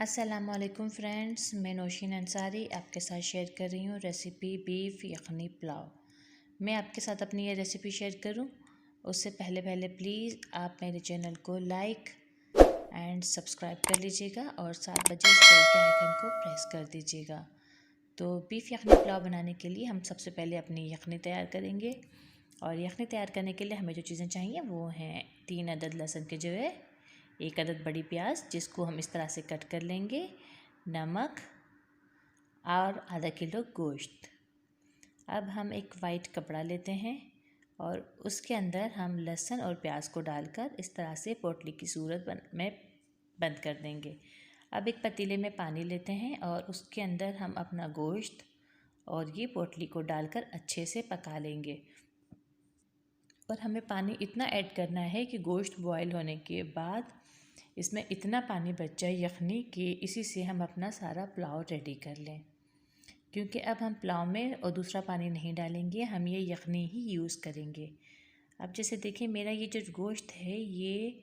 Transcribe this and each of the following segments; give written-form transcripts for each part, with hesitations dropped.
अस्सलामुअलैकुम फ्रेंड्स, मैं नौशीन अंसारी आपके साथ शेयर कर रही हूँ रेसिपी बीफ यखनी पुलाव। मैं आपके साथ अपनी ये रेसिपी शेयर करूँ उससे पहले प्लीज़ आप मेरे चैनल को लाइक एंड सब्सक्राइब कर लीजिएगा और साथ बजे इस बेल के आइकन को प्रेस कर दीजिएगा। तो बीफ यखनी पुलाव बनाने के लिए हम सबसे पहले अपनी यखनी तैयार करेंगे और यखनी तैयार करने के लिए हमें जो चीज़ें चाहिए वो हैं 3 अदद लहसुन के जवे, 1 अदद बड़ी प्याज जिसको हम इस तरह से कट कर लेंगे, नमक और आधा किलो गोश्त। अब हम एक वाइट कपड़ा लेते हैं और उसके अंदर हम लहसुन और प्याज को डालकर इस तरह से पोटली की सूरत में बंद कर देंगे। अब एक पतीले में पानी लेते हैं और उसके अंदर हम अपना गोश्त और ये पोटली को डालकर अच्छे से पका लेंगे। और हमें पानी इतना ऐड करना है कि गोश्त बॉयल होने के बाद इसमें इतना पानी बच जाए यखनी कि इसी से हम अपना सारा पुलाव रेडी कर लें, क्योंकि अब हम पुलाव में और दूसरा पानी नहीं डालेंगे, हम ये यखनी ही यूज़ करेंगे। अब जैसे देखिए मेरा ये जो गोश्त है ये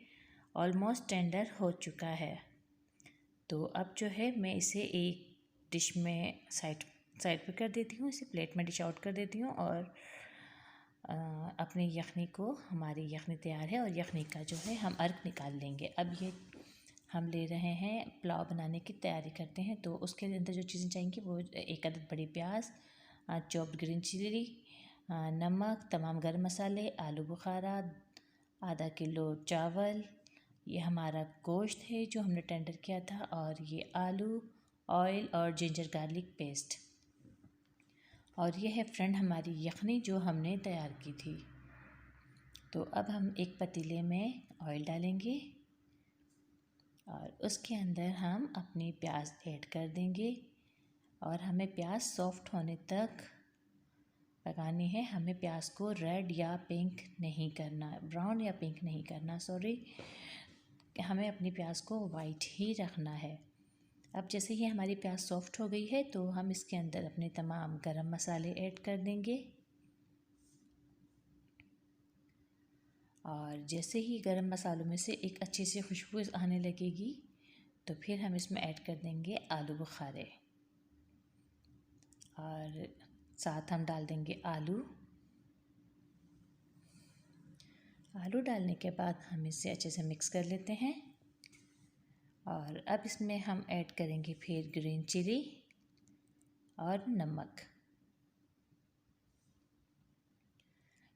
ऑलमोस्ट टेंडर हो चुका है। तो अब जो है मैं इसे एक डिश में साइड पे कर देती हूँ, इसे प्लेट में डिश आउट कर देती हूँ और अपनी यखनी को, हमारी यखनी तैयार है और यखनी का जो है हम अर्क निकाल लेंगे। अब ये हम ले रहे हैं पुलाव बनाने की तैयारी करते हैं। तो उसके अंदर जो चीज़ें चाहिए वो 1 अदद बड़ी प्याज, चॉप्ड ग्रीन चिली, नमक, तमाम गर्म मसाले, आलू बुखारा, आधा किलो चावल, ये हमारा गोश्त है जो हमने टेंडर किया था, और ये आलू, ऑयल और जिंजर गार्लिक पेस्ट। और ये है फ्रेंड हमारी यखनी जो हमने तैयार की थी। तो अब हम एक पतीले में ऑयल डालेंगे और उसके अंदर हम अपनी प्याज ऐड कर देंगे और हमें प्याज सॉफ्ट होने तक पकानी है। हमें प्याज को रेड या पिंक नहीं करना, ब्राउन या पिंक नहीं करना, हमें अपनी प्याज को वाइट ही रखना है। अब जैसे ही हमारी प्याज सॉफ्ट हो गई है तो हम इसके अंदर अपने तमाम गरम मसाले ऐड कर देंगे और जैसे ही गरम मसालों में से एक अच्छी सी खुशबू आने लगेगी तो फिर हम इसमें ऐड कर देंगे आलू बुखारे और साथ हम डाल देंगे आलू। आलू डालने के बाद हम इसे अच्छे से मिक्स कर लेते हैं और अब इसमें हम ऐड करेंगे फिर ग्रीन चिली और नमक।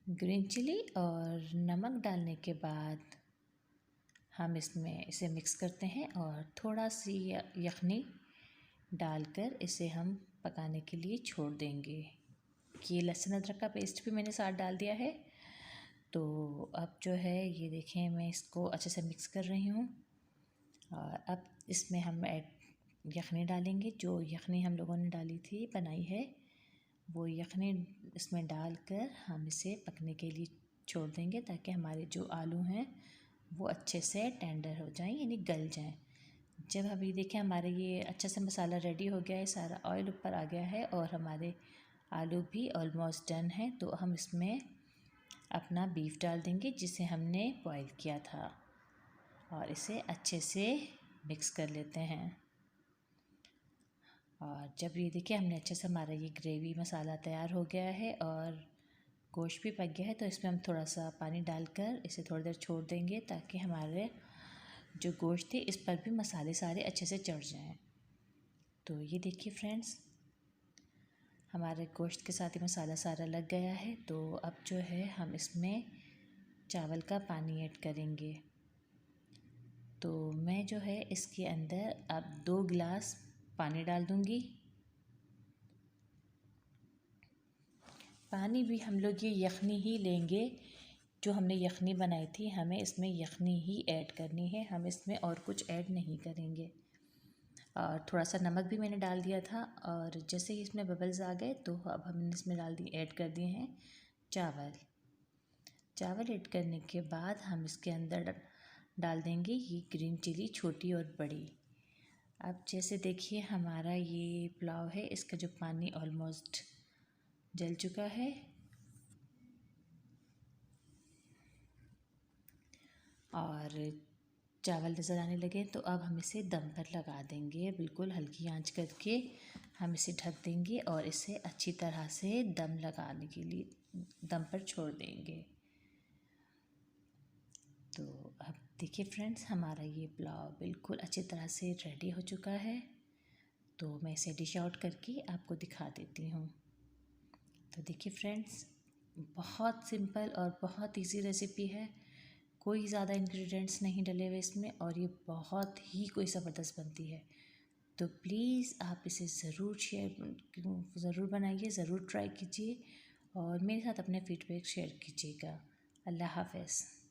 ग्रीन चिली और नमक डालने के बाद हम इसमें इसे मिक्स करते हैं और थोड़ा सी यखनी डालकर इसे हम पकाने के लिए छोड़ देंगे। ये लहसुन अदरक का पेस्ट भी मैंने साथ डाल दिया है। तो अब जो है ये देखें मैं इसको अच्छे से मिक्स कर रही हूँ और अब इसमें हम यखनी डालेंगे। जो यखनी हम लोगों ने डाली थी, बनाई है, वो यखनी इसमें डालकर हम इसे पकने के लिए छोड़ देंगे ताकि हमारे जो आलू हैं वो अच्छे से टेंडर हो जाएं, यानी गल जाएं। जब अभी देखें हमारे ये अच्छा सा मसाला रेडी हो गया है, सारा ऑयल ऊपर आ गया है और हमारे आलू भी ऑलमोस्ट डन है, तो हम इसमें अपना बीफ डाल देंगे जिसे हमने बॉईल किया था और इसे अच्छे से मिक्स कर लेते हैं। और जब ये देखिए हमने अच्छे से, हमारा ये ग्रेवी मसाला तैयार हो गया है और गोश्त भी पक गया है, तो इसमें हम थोड़ा सा पानी डालकर इसे थोड़ी देर छोड़ देंगे ताकि हमारे जो गोश्त थे इस पर भी मसाले सारे अच्छे से चढ़ जाएं। तो ये देखिए फ्रेंड्स, हमारे गोश्त के साथ ही मसाला सारा लग गया है। तो अब जो है हम इसमें चावल का पानी ऐड करेंगे। तो मैं जो है इसके अंदर अब 2 गिलास पानी डाल दूँगी। पानी भी हम लोग ये यखनी ही लेंगे, जो हमने यखनी बनाई थी हमें इसमें यखनी ही ऐड करनी है, हम इसमें और कुछ ऐड नहीं करेंगे। और थोड़ा सा नमक भी मैंने डाल दिया था और जैसे ही इसमें बबल्स आ गए तो अब हमने इसमें ऐड कर दिए हैं चावल। चावल ऐड करने के बाद हम इसके अंदर डाल देंगे ये ग्रीन चिली, छोटी और बड़ी। अब जैसे देखिए हमारा ये पुलाव है, इसका जो पानी ऑलमोस्ट जल चुका है और चावल नज़र आने लगे तो अब हम इसे दम पर लगा देंगे। बिल्कुल हल्की आंच करके हम इसे ढक देंगे और इसे अच्छी तरह से दम लगाने के लिए दम पर छोड़ देंगे। तो अब देखिए फ्रेंड्स, हमारा ये पुलाव बिल्कुल अच्छी तरह से रेडी हो चुका है। तो मैं इसे डिश आउट करके आपको दिखा देती हूँ। तो देखिए फ्रेंड्स, बहुत सिंपल और बहुत इजी रेसिपी है। कोई ज़्यादा इंग्रेडिएंट्स नहीं डले हुए इसमें और ये बहुत ही कोई ज़बरदस्त बनती है। तो प्लीज़ आप इसे ज़रूर बनाइए, ज़रूर ट्राई कीजिए और मेरे साथ अपने फीडबैक शेयर कीजिएगा। अल्लाह हाफ़िज़।